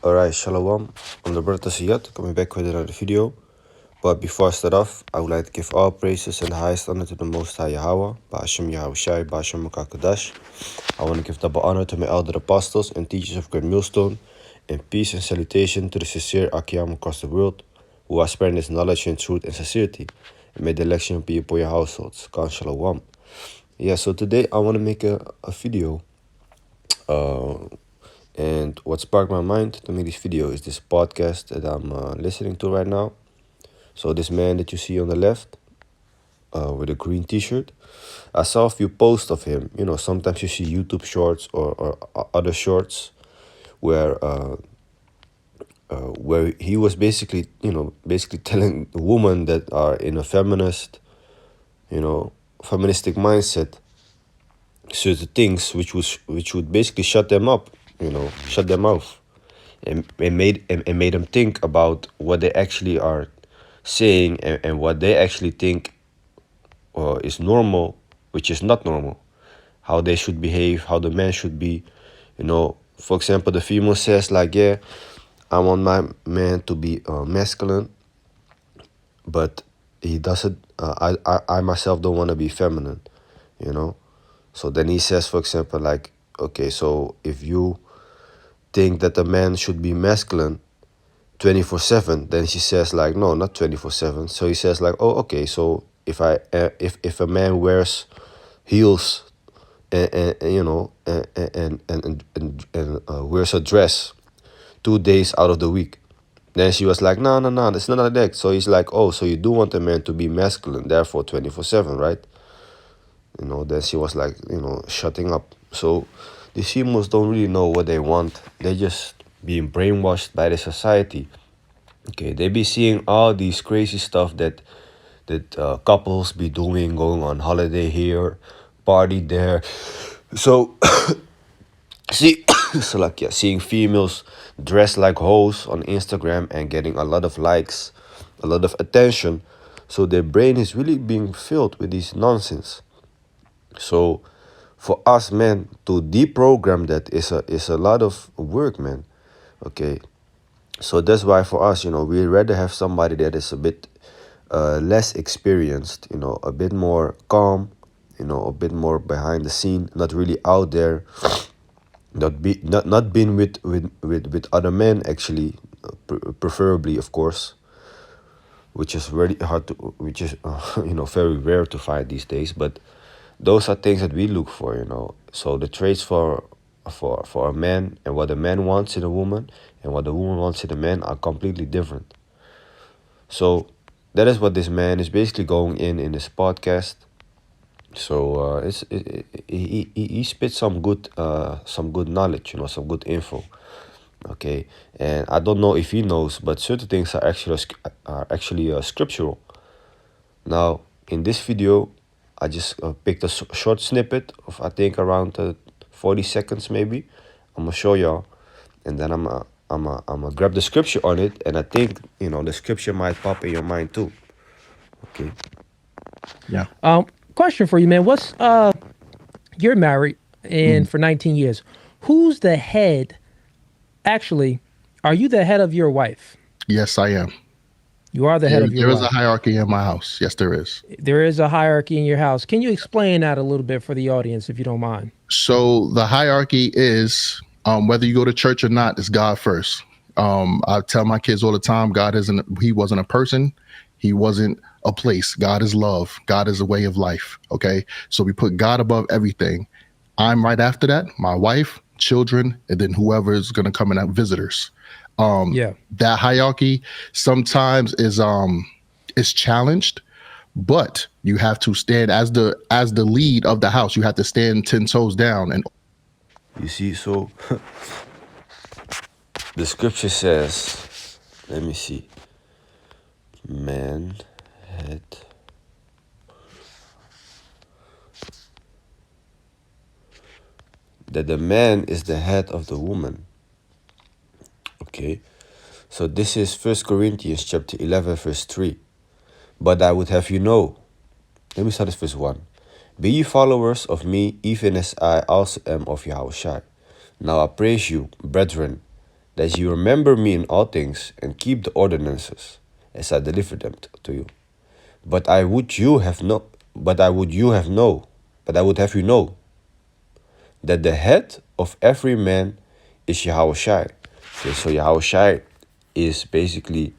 Alright, Shalom. I'm the brother Siyat, coming back with another video. But before I start off, I would like to give all praises and the highest honor to the Most High YAHAWAH, Ba'ashem YAHAWASHI, Ba'ashem Makakadash. I want to give double honor to my elder apostles and teachers of Great Millstone, and peace and salutation to the sincere Akiyam across the world, who are spreading this knowledge and truth and sincerity, and may the election be upon your households. Khan Shalom. Yeah, so today I want to make a video. And what sparked my mind to make this video is this podcast that I'm listening to right now. So this man that you see on the left with a green t-shirt, I saw a few posts of him. You know, sometimes you see YouTube shorts or other shorts where he was basically telling women that are in a feministic mindset certain things which would basically shut them up, shut them off, and made them think about what they actually are saying and what they actually think is normal, which is not normal, how they should behave, how the man should be. For example, the female says like, yeah, I want my man to be masculine, but he doesn't. I myself don't want to be feminine, you know. So then he says, for example, like, okay, so if you think that a man should be masculine 24/7, then she says like, no, not 24/7. So he says like, oh, okay, so if a man wears heels and wears a dress 2 days out of the week, then she was like, no, that's not like that. So he's like, oh, so you do want a man to be masculine, therefore 24/7, right? Then she was like, shutting up. So these females don't really know what they want. They're just being brainwashed by the society. Okay, they be seeing all these crazy stuff that couples be doing, going on holiday here, party there. So seeing females dressed like hoes on Instagram and getting a lot of likes, a lot of attention. So their brain is really being filled with this nonsense. So for us, man, to deprogram that is a lot of work, man. Okay, so that's why for us, we'd rather have somebody that is a bit less experienced, a bit more calm, a bit more behind the scene, not really out there, not been with other men actually, preferably, of course, which is very hard to, which is very rare to find these days. But those are things that we look for, So the traits for a man and what a man wants in a woman and what the woman wants in a man are completely different. So that is what this man is basically going in this podcast. So he spits some good knowledge, some good info. Okay, and I don't know if he knows, but certain things are actually scriptural. Now in this video, I just picked a short snippet of, I think, around 40 seconds maybe. I'm gonna show y'all, and then I'm gonna grab the scripture on it, and I think the scripture might pop in your mind too. Okay. Yeah. Question for you, man. What's you're married and for 19 years. Who's the head? Actually, are you the head of your wife? Yes, I am. You are the head of your wife. There is a hierarchy in my house. Yes, there is. There is a hierarchy in your house. Can you explain that a little bit for the audience, if you don't mind? So the hierarchy is whether you go to church or not, it's God first. I tell my kids all the time, he wasn't a person. He wasn't a place. God is love. God is a way of life. Okay. So we put God above everything. I'm right after that, my wife, children, and then whoever is going to come in as visitors. That hierarchy sometimes is challenged, but you have to stand as the lead of the house. You have to stand 10 toes down. And you see, so the scripture says, let me see, man head. That the man is the head of the woman. Okay, so this is 1 Corinthians chapter 11 verse 3. But I would have you know, let me start with verse 1. Be ye followers of me, even as I also am of YAHAWASHI. Now I praise you, brethren, that you remember me in all things and keep the ordinances as I deliver them to you. But I would you have no, but I would you have know, but I would have you know that the head of every man is YAHAWASHI. Okay, so YAHAWASHI is basically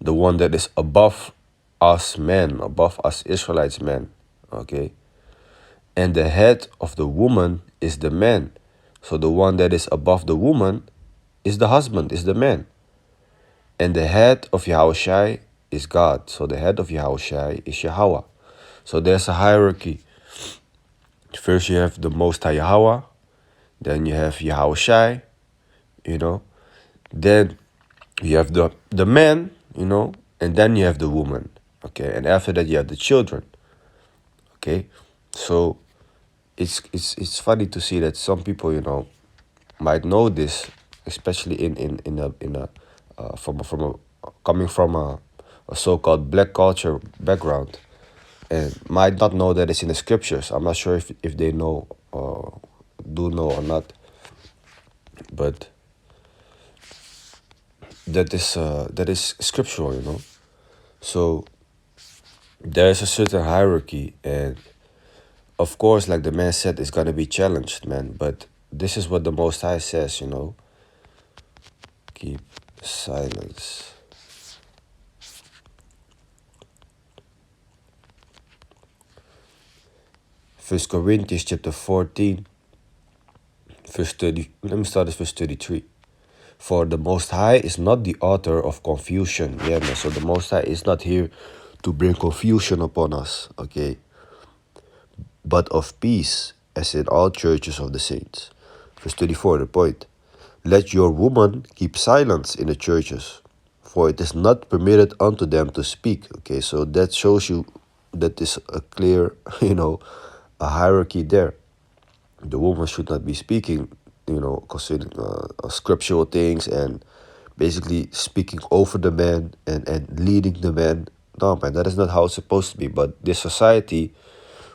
the one that is above us men, above us Israelites men. Okay, and the head of the woman is the man. So the one that is above the woman is the husband, is the man. And the head of YAHAWASHI is God. So the head of YAHAWASHI is Yahawah. So there's a hierarchy. First you have the Most High Yahawah, then you have YAHAWASHI, you know. Then you have the man, you know, and then you have the woman. Okay, and after that you have the children. Okay, so it's funny to see that some people, you know, might know this, especially in a from a coming from a so-called black culture background, and might not know that it's in the scriptures. I'm not sure if they know do know or not, but that is scriptural, you know. So there is a certain hierarchy, and of course, like the man said, it's gonna be challenged, man. But this is what the Most High says, you know. Keep silence. First Corinthians chapter 14, verse 30. Let me start at verse 33. For the Most High is not the author of confusion. Yeah, man. So the Most High is not here to bring confusion upon us, okay? But of peace, as in all churches of the saints. Verse 34, the point. Let your woman keep silence in the churches, for it is not permitted unto them to speak. Okay, so that shows you that is a clear, you know, a hierarchy there. The woman should not be speaking, you know, concerning scriptural things and basically speaking over the man and leading the man. No, man, that is not how it's supposed to be. But this society,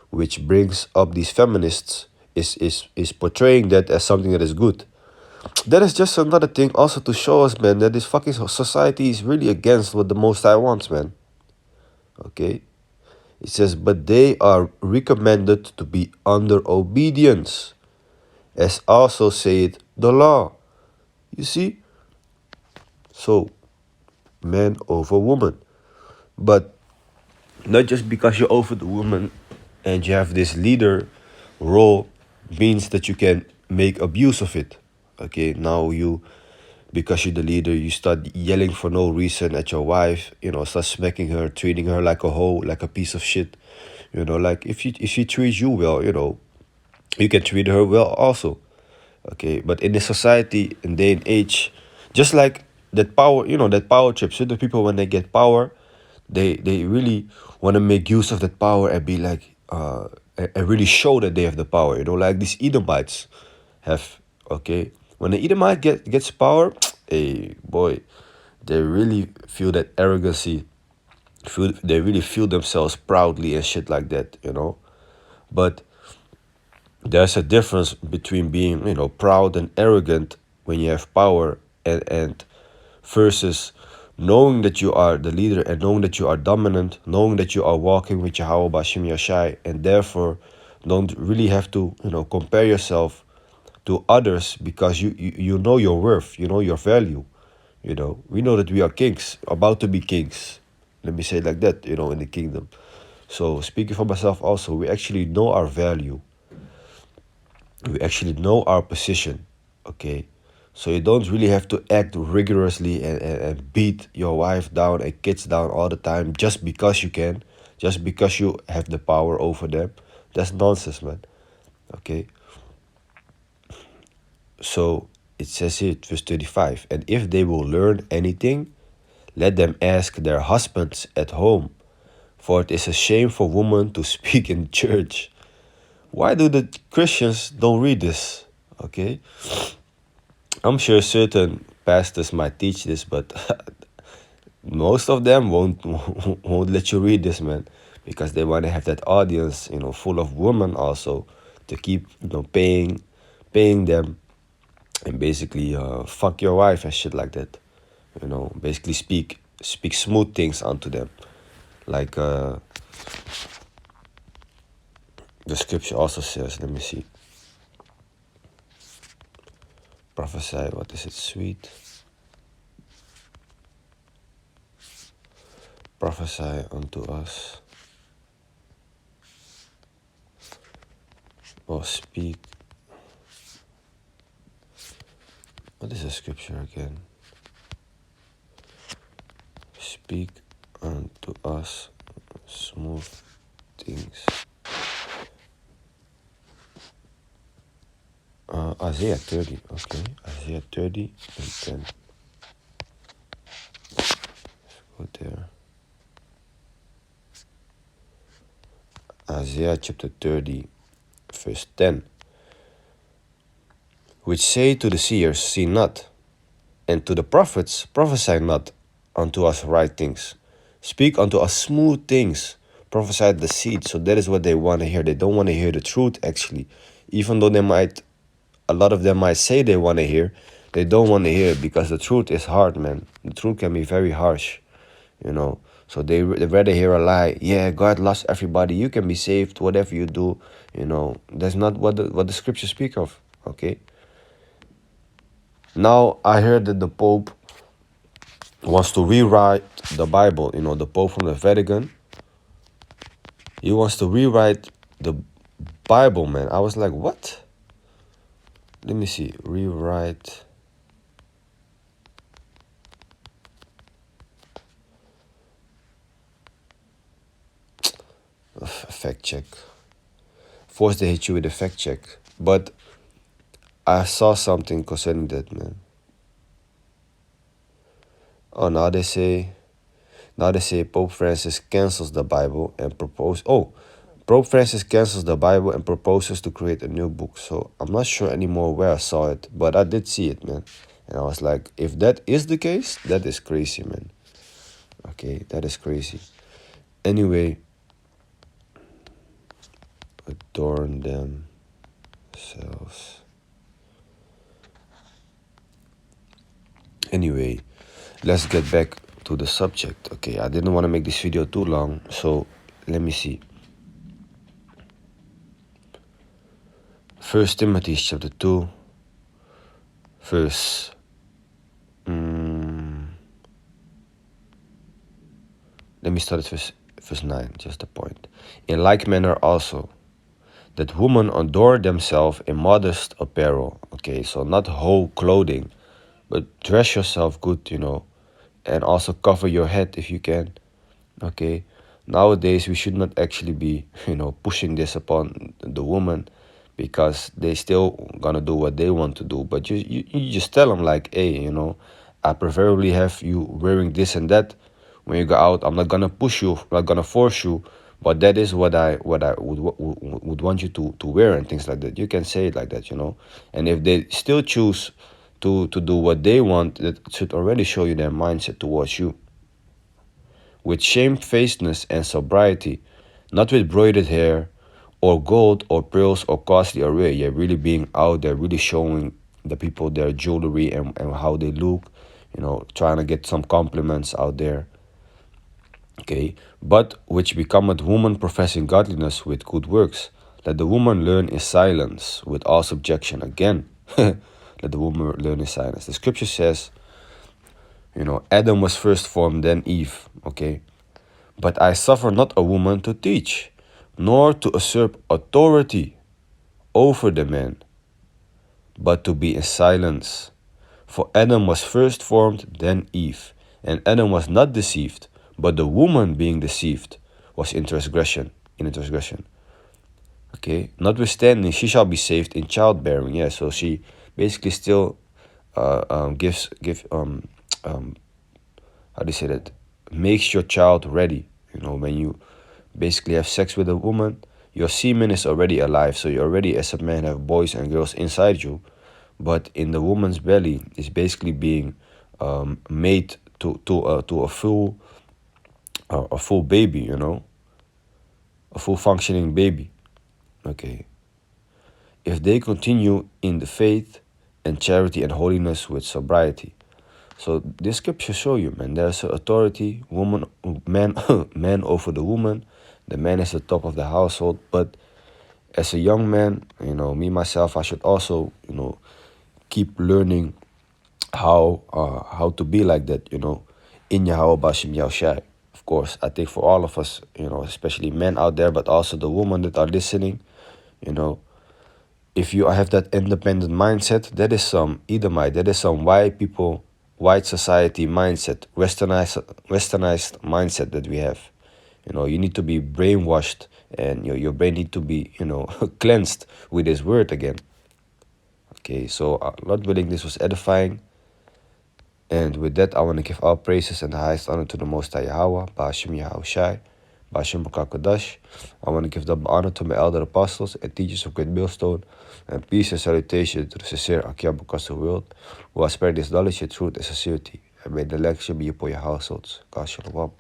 which brings up these feminists, is portraying that as something that is good. That is just another thing also to show us, man, that this fucking society is really against what the Most High wants, man. Okay? It says, but they are recommended to be under obedience, as also saith the law. You see? So, man over woman. But not just because you're over the woman and you have this leader role means that you can make abuse of it. Okay, now because you're the leader, you start yelling for no reason at your wife, you know, start smacking her, treating her like a hoe, like a piece of shit. You know, like if she treats you well, you know, you can treat her well also. Okay, but in this society, in day and age, just like that power, you know, that power trip. Certain people, when they get power, they really want to make use of that power and be like, and really show that they have the power. You know, like these Edomites have. Okay, when the Edomite gets power, hey boy, they really feel that arrogancy. They really feel themselves proudly and shit like that. You know, but there's a difference between being, you know, proud and arrogant when you have power and versus knowing that you are the leader and knowing that you are dominant, knowing that you are walking with Yahawah Bashim Yashai, and therefore don't really have to, you know, compare yourself to others because you know your worth, you know your value. You know, we know that we are kings, about to be kings. Let me say it like that, you know, in the kingdom. So speaking for myself also, we actually know our value. We actually know our position, okay? So you don't really have to act rigorously and beat your wife down and kids down all the time just because you can, just because you have the power over them. That's nonsense, man. Okay? So it says here, verse 35, and if they will learn anything, let them ask their husbands at home, for it is a shame for women to speak in church. Why do the Christians don't read this? Okay? I'm sure certain pastors might teach this, but most of them won't let you read this, man, because they want to have that audience, you know, full of women also to keep, you know, paying them and basically fuck your wife and shit like that. Basically speak smooth things onto them, like the scripture also says. Let me see. Prophesy. What is it? Sweet. Prophesy unto us, or speak. What is the scripture again? Speak unto us smooth things. Isaiah 30. Okay, Isaiah 30 and 10. Go there. Isaiah chapter 30, verse 10. Which say to the seers, see not, and to the prophets, prophesy not unto us right things. Speak unto us smooth things. Prophesy the seed. So that is what they want to hear. They don't want to hear the truth, actually. Even though a lot of them might say they want to hear, they don't want to hear it because the truth is hard, man. The truth can be very harsh, So they rather hear a lie. Yeah, God loves everybody. You can be saved, whatever you do. That's not what the scriptures speak of, okay? Now, I heard that the Pope wants to rewrite the Bible. The Pope from the Vatican. He wants to rewrite the Bible, man. I was like, what? Let me see. Rewrite. Fact check. Force they hit you with a fact check. But I saw something concerning that, man. Oh, now they say Pope Francis cancels the Bible and Pope Francis cancels the Bible and proposes to create a new book. So I'm not sure anymore where I saw it, but I did see it, man. And I was like, if that is the case, that is crazy, man. Okay, that is crazy. Anyway, adorn themselves. Anyway, let's get back to the subject. Okay, I didn't want to make this video too long, so let me see. 1 Timothy chapter 2, verse let me start at verse 9, just a point. In like manner also, that women adorn themselves in modest apparel. Okay, so not whole clothing, but dress yourself good, and also cover your head if you can. Okay, nowadays we should not actually be, pushing this upon the woman, because they still gonna do what they want to do. But you just tell them like, hey, I preferably have you wearing this and that when you go out. I'm not gonna push you, I'm not gonna force you, but that is what I would want you to wear, and things like that. You can say it like that, And if they still choose to do what they want, that should already show you their mindset towards you. With shamefacedness and sobriety, not with broidered hair or gold or pearls or costly array. Yeah, really being out there, really showing the people their jewelry and how they look, trying to get some compliments out there. Okay, but which becometh woman professing godliness with good works. Let the woman learn in silence with all subjection. Again, let the woman learn in silence. The scripture says, Adam was first formed, then Eve. Okay, but I suffer not a woman to teach, nor to usurp authority over the man, but to be in silence. For Adam was first formed, then Eve. And Adam was not deceived, but the woman being deceived was in transgression. Okay, notwithstanding, she shall be saved in childbearing. Yeah, so she basically still gives how do you say that? Makes your child ready. When you basically have sex with a woman, your semen is already alive. So you already, as a man, have boys and girls inside you. But in the woman's belly is basically being made to a full baby, a full functioning baby. Okay. If they continue in the faith and charity and holiness with sobriety. So this scripture show you, man, there's an authority, man, man over the woman. The man is the top of the household. But as a young man, me myself, I should also, keep learning how to be like that, in YAHAWASHI Yahushai. Of course, I think for all of us, especially men out there, but also the women that are listening, you know, if you have that independent mindset, that is some Edomite, that is some white society mindset, westernized mindset that we have. You need to be brainwashed, and your brain need to be, cleansed with His word again. Okay, so Lord willing, this was edifying. And with that, I want to give all praises and the highest honor to the Most High Yahweh, Ba'ashim Yahushai, Ba'ashim B'Kakadash. I want to give double honor to my elder apostles and teachers of Great Millstone, and peace and salutation to the sincere Akia across the world, who has spread this knowledge and truth and sincerity, and may the lecture be upon your households. God shalom.